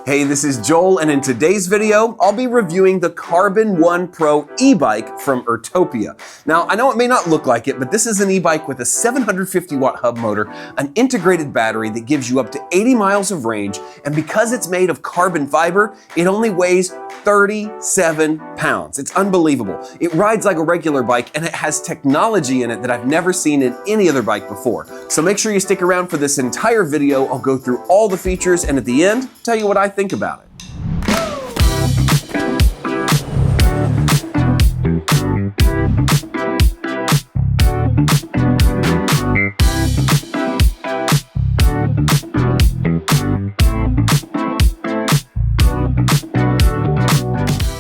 Hey, this is Joel, and in today's video, I'll be reviewing the Carbon 1 Pro e-bike from Urtopia. Now, I know it may not look like it, but this is an e-bike with a 750-watt hub motor, an integrated battery that gives you up to 80 miles of range, and because it's made of carbon fiber, it only weighs 37 pounds. It's unbelievable. It rides like a regular bike, and it has technology in it that I've never seen in any other bike before. So make sure you stick around for this entire video. I'll go through all the features, and at the end, tell you what I think about it.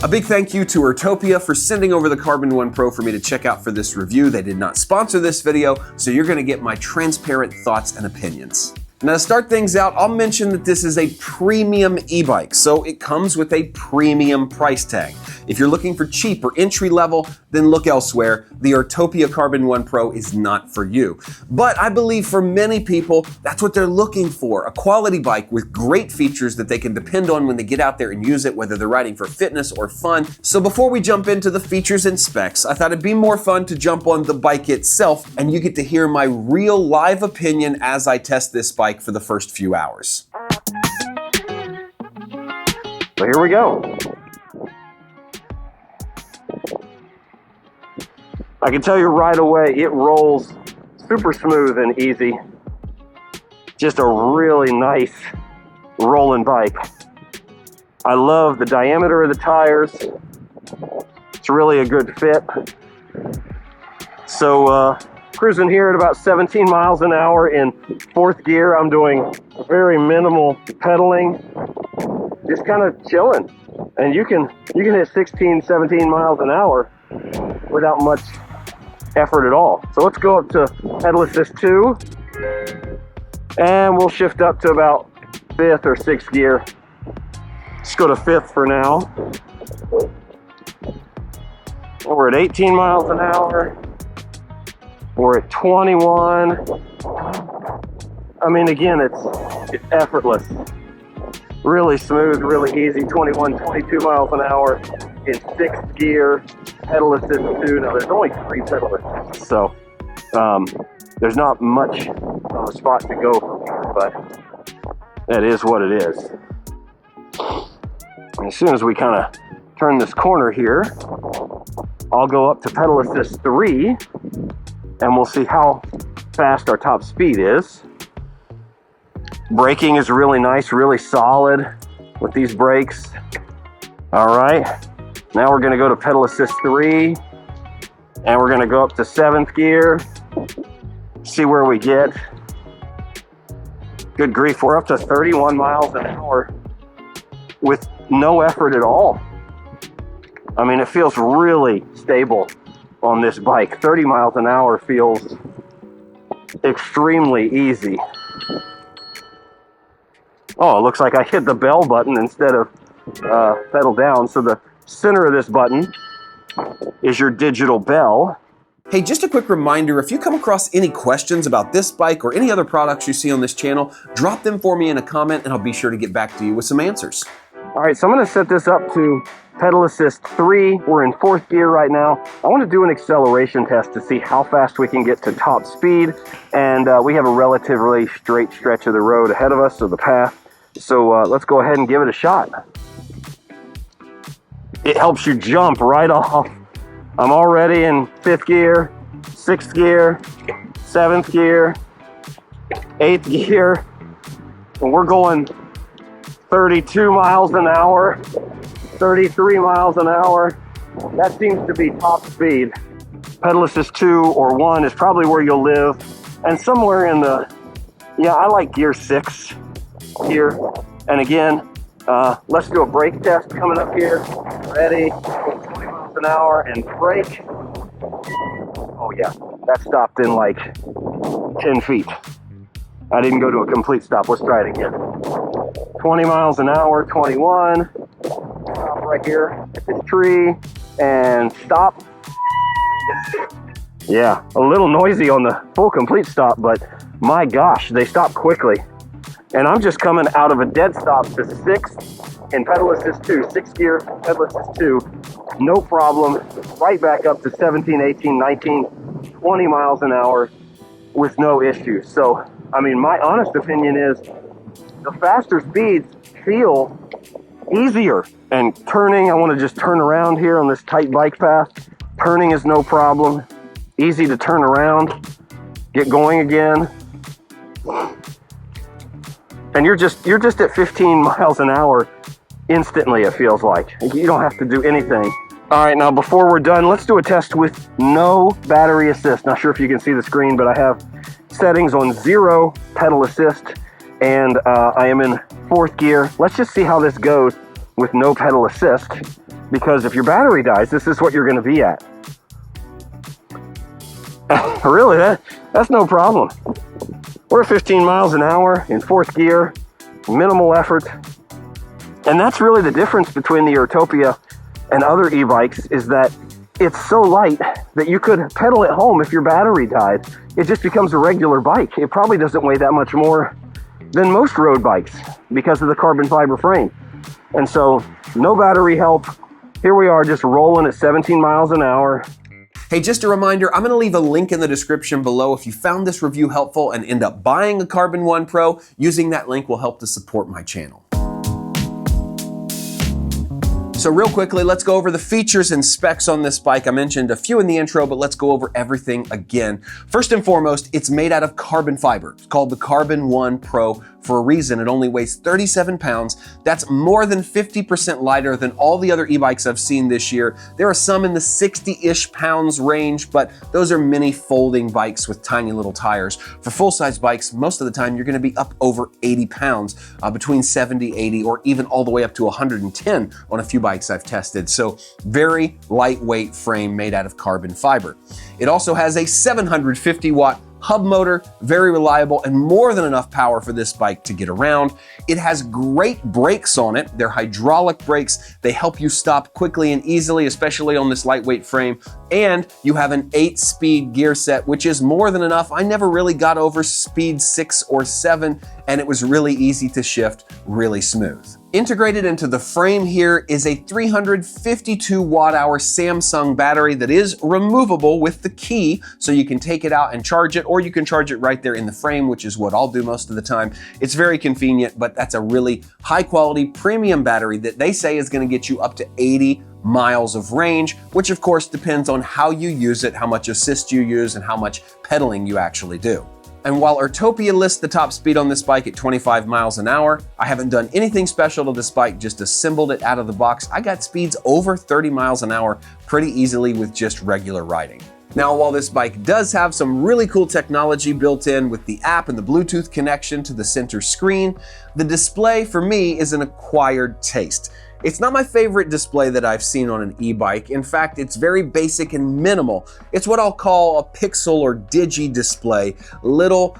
A big thank you to Urtopia for sending over the Carbon 1 Pro for me to check out for this review. They did not sponsor this video, so you're gonna get my transparent thoughts and opinions. Now to start things out, I'll mention that this is a premium e-bike, so it comes with a premium price tag. If you're looking for cheap or entry level, then look elsewhere. The Urtopia Carbon 1 Pro is not for you. But I believe for many people, that's what they're looking for, a quality bike with great features that they can depend on when they get out there and use it, whether they're riding for fitness or fun. So before we jump into the features and specs, I thought it'd be more fun to jump on the bike itself, and you get to hear my real live opinion as I test this bike for the first few hours. So here we go. I can tell you right away, it rolls super smooth and easy. Just a really nice rolling bike. I love the diameter of the tires. It's really a good fit. So cruising here at about 17 miles an hour in fourth gear. I'm doing very minimal pedaling, just kind of chilling. And you can hit 16, 17 miles an hour without much effort at all. So let's go up to pedal assist 2, and we'll shift up to about 5th or 6th gear. Let's go to 5th for now. We're at 18 miles an hour. We're at 21. I mean, again, it's effortless. Really smooth, really easy. 21, 22 miles an hour in 6th gear. Pedal assist 2. Now, there's only 3 pedal assists, so there's not much of a spot to go from here, but that is what it is. And as soon as we kind of turn this corner here, I'll go up to pedal assist 3, and we'll see how fast our top speed is. Braking is really nice, really solid with these brakes. All right, now we're gonna go to pedal assist 3, and we're gonna go up to 7th gear, see where we get. Good grief, we're up to 31 miles an hour with no effort at all. I mean, it feels really stable on this bike. 30 miles an hour feels extremely easy. Oh, it looks like I hit the bell button instead of pedal down. So the center of this button is your digital bell. Hey, just a quick reminder, if you come across any questions about this bike or any other products you see on this channel, drop them for me in a comment and I'll be sure to get back to you with some answers. All right, so I'm gonna set this up to pedal assist 3. We're in 4th gear right now. I wanna do an acceleration test to see how fast we can get to top speed. And we have a relatively straight stretch of the road ahead of us, so the path. So let's go ahead and give it a shot. It helps you jump right off. I'm already in 5th gear, 6th gear, 7th gear, 8th gear, and we're going 32 miles an hour, 33 miles an hour. That seems to be top speed. Pedal assist 2 or 1 is probably where you'll live. And somewhere in the, yeah, I like gear 6 here. And again, let's do a brake test coming up here. Ready, 20 miles an hour and brake. Oh yeah, that stopped in like 10 feet. I didn't go to a complete stop. Let's try it again. 20 miles an hour, 21. Stop right here at this tree and stop. Yeah, a little noisy on the full complete stop, but my gosh, they stop quickly. And I'm just coming out of a dead stop to 6 and pedal assist 2, 6 gear, pedal assist 2, no problem, right back up to 17, 18, 19, 20 miles an hour with no issues. So, I mean, my honest opinion is the faster speeds feel easier. And turning, I want to just turn around here on this tight bike path. Turning is no problem, easy to turn around, get going again. And you're just at 15 miles an hour instantly, it feels like. You don't have to do anything. All right, now before we're done, let's do a test with no battery assist. Not sure if you can see the screen, but I have settings on 0 pedal assist, and I am in 4th gear. Let's just see how this goes with no pedal assist, because if your battery dies, this is what you're gonna be at. Really, that's no problem. We're at 15 miles an hour in 4th gear, minimal effort. And that's really the difference between the Urtopia and other e-bikes, is that it's so light that you could pedal at home if your battery died. It just becomes a regular bike. It probably doesn't weigh that much more than most road bikes because of the carbon fiber frame. And so, no battery help. Here we are just rolling at 17 miles an hour. Hey, just a reminder, I'm going to leave a link in the description below if you found this review helpful and end up buying a Carbon 1 Pro. Using that link will help to support my channel. So real quickly, let's go over the features and specs on this bike. I mentioned a few in the intro, but let's go over everything again. First and foremost, it's made out of carbon fiber. It's called the Carbon 1 Pro for a reason. It only weighs 37 pounds. That's more than 50% lighter than all the other e-bikes I've seen this year. There are some in the 60-ish pounds range, but those are mini folding bikes with tiny little tires. For full-size bikes, most of the time you're gonna be up over 80 pounds, between 70, 80, or even all the way up to 110 on a few bikes I've tested. So very lightweight frame made out of carbon fiber. It also has a 750 watt hub motor, very reliable and more than enough power for this bike to get around. It has great brakes on it. They're hydraulic brakes. They help you stop quickly and easily, especially on this lightweight frame. And you have an 8-speed gear set, which is more than enough. I never really got over speed 6 or 7, and it was really easy to shift, really smooth. Integrated into the frame here is a 352 watt-hour Samsung battery that is removable with the key, so you can take it out and charge it, or you can charge it right there in the frame, which is what I'll do most of the time. It's very convenient, but that's a really high-quality premium battery that they say is gonna get you up to 80 miles of range, which of course depends on how you use it, how much assist you use, and how much pedaling you actually do. And while Urtopia lists the top speed on this bike at 25 miles an hour, I haven't done anything special to this bike, just assembled it out of the box. I got speeds over 30 miles an hour pretty easily with just regular riding. Now, while this bike does have some really cool technology built in with the app and the Bluetooth connection to the center screen, the display for me is an acquired taste. It's not my favorite display that I've seen on an e-bike. In fact, it's very basic and minimal. It's what I'll call a pixel or digi display, little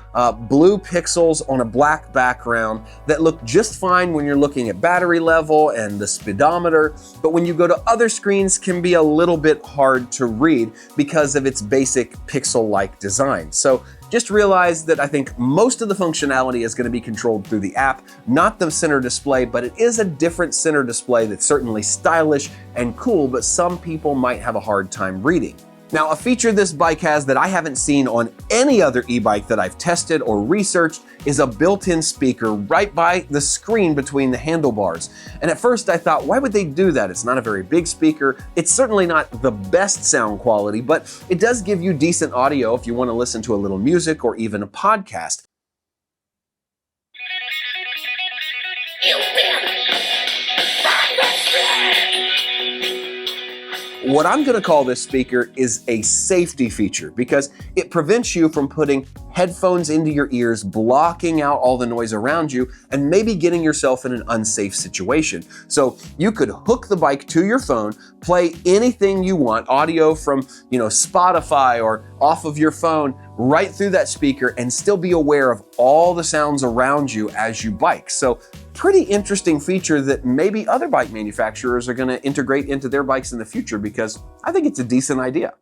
blue pixels on a black background that look just fine when you're looking at battery level and the speedometer, but when you go to other screens can be a little bit hard to read because of its basic pixel-like design. So just realize that I think most of the functionality is going to be controlled through the app, not the center display, but it is a different center display that's certainly stylish and cool, but some people might have a hard time reading. Now, a feature this bike has that I haven't seen on any other e-bike that I've tested or researched is a built-in speaker right by the screen between the handlebars. And at first I thought, why would they do that? It's not a very big speaker. It's certainly not the best sound quality, but it does give you decent audio if you want to listen to a little music or even a podcast. What I'm going to call this speaker is a safety feature because it prevents you from putting headphones into your ears, blocking out all the noise around you, and maybe getting yourself in an unsafe situation. So you could hook the bike to your phone, play anything you want, audio from, Spotify or off of your phone, right through that speaker and still be aware of all the sounds around you as you bike. So pretty interesting feature that maybe other bike manufacturers are going to integrate into their bikes in the future because I think it's a decent idea.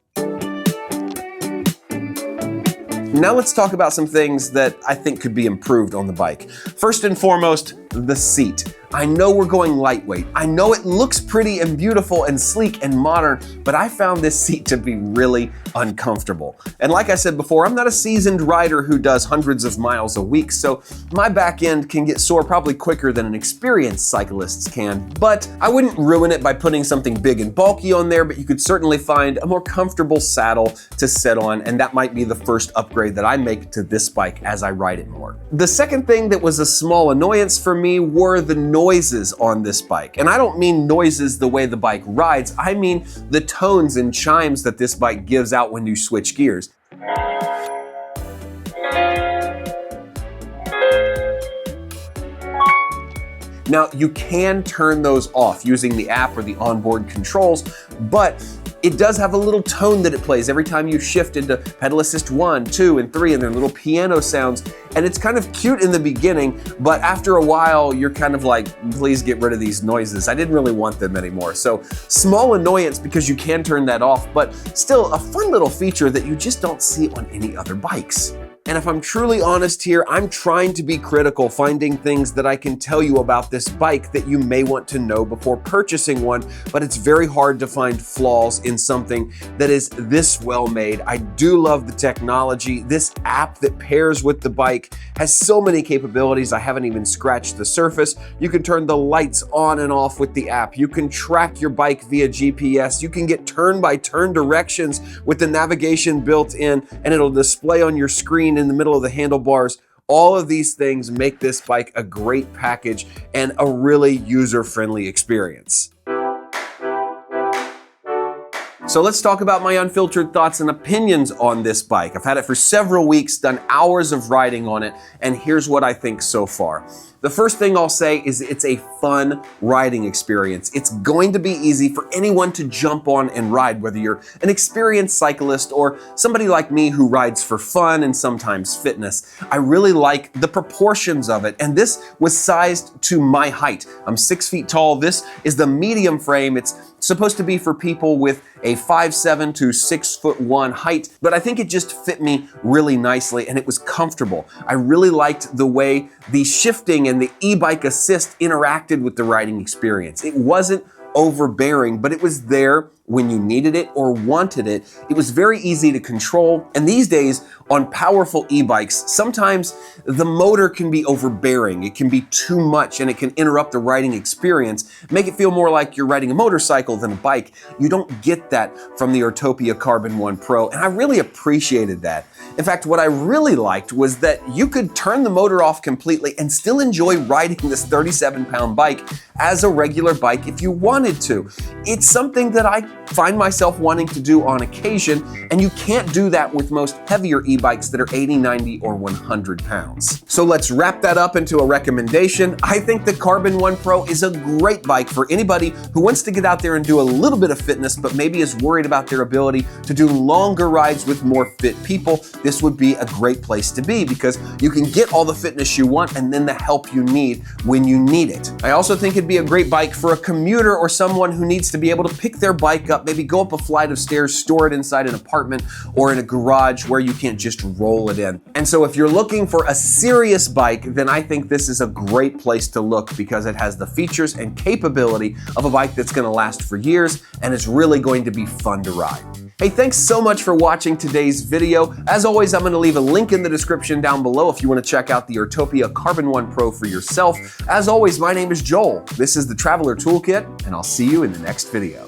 Now let's talk about some things that I think could be improved on the bike. First and foremost, the seat. I know we're going lightweight. I know it looks pretty and beautiful and sleek and modern, but I found this seat to be really uncomfortable. And like I said before, I'm not a seasoned rider who does hundreds of miles a week, so my back end can get sore probably quicker than an experienced cyclist's can. But I wouldn't ruin it by putting something big and bulky on there, but you could certainly find a more comfortable saddle to sit on, and that might be the first upgrade that I make to this bike as I ride it more. The second thing that was a small annoyance for me were the noises on this bike. And I don't mean noises the way the bike rides, I mean the tones and chimes that this bike gives out when you switch gears. Now, you can turn those off using the app or the onboard controls, but it does have a little tone that it plays every time you shift into pedal assist 1, 2, and 3, and they're little piano sounds. And it's kind of cute in the beginning, but after a while, you're kind of like, please get rid of these noises. I didn't really want them anymore. So small annoyance because you can turn that off, but still a fun little feature that you just don't see on any other bikes. And if I'm truly honest here, I'm trying to be critical, finding things that I can tell you about this bike that you may want to know before purchasing one, but it's very hard to find flaws in something that is this well made. I do love the technology. This app that pairs with the bike has so many capabilities. I haven't even scratched the surface. You can turn the lights on and off with the app. You can track your bike via GPS. You can get turn-by-turn directions with the navigation built in, and it'll display on your screen in the middle of the handlebars. All of these things make this bike a great package and a really user-friendly experience. So let's talk about my unfiltered thoughts and opinions on this bike. I've had it for several weeks, done hours of riding on it, and here's what I think so far. The first thing I'll say is it's a fun riding experience. It's going to be easy for anyone to jump on and ride, whether you're an experienced cyclist or somebody like me who rides for fun and sometimes fitness. I really like the proportions of it, and this was sized to my height. I'm 6 feet tall. This is the medium frame. It's supposed to be for people with a 5'7" to 6'1" height, but I think it just fit me really nicely and it was comfortable. I really liked the way the shifting and the e-bike assist interacted with the riding experience. It wasn't overbearing, but it was there when you needed it or wanted it. It was very easy to control. And these days on powerful e-bikes, sometimes the motor can be overbearing. It can be too much and it can interrupt the riding experience, make it feel more like you're riding a motorcycle than a bike. You don't get that from the Urtopia Carbon 1 Pro, and I really appreciated that. In fact, what I really liked was that you could turn the motor off completely and still enjoy riding this 37-pound bike as a regular bike if you wanted to. It's something that I find myself wanting to do on occasion, and you can't do that with most heavier e-bikes that are 80, 90, or 100 pounds. So let's wrap that up into a recommendation. I think the Carbon 1 Pro is a great bike for anybody who wants to get out there and do a little bit of fitness, but maybe is worried about their ability to do longer rides with more fit people. This would be a great place to be because you can get all the fitness you want and then the help you need when you need it. I also think it'd be a great bike for a commuter or someone who needs to be able to pick their bike up, maybe go up a flight of stairs, store it inside an apartment or in a garage where you can't just roll it in. And so if you're looking for a serious bike, then I think this is a great place to look because it has the features and capability of a bike that's going to last for years and is really going to be fun to ride. Hey, thanks so much for watching today's video. As always, I'm going to leave a link in the description down below if you want to check out the Urtopia Carbon 1 Pro for yourself. As always, my name is Joel. This is the Traveler Toolkit, and I'll see you in the next video.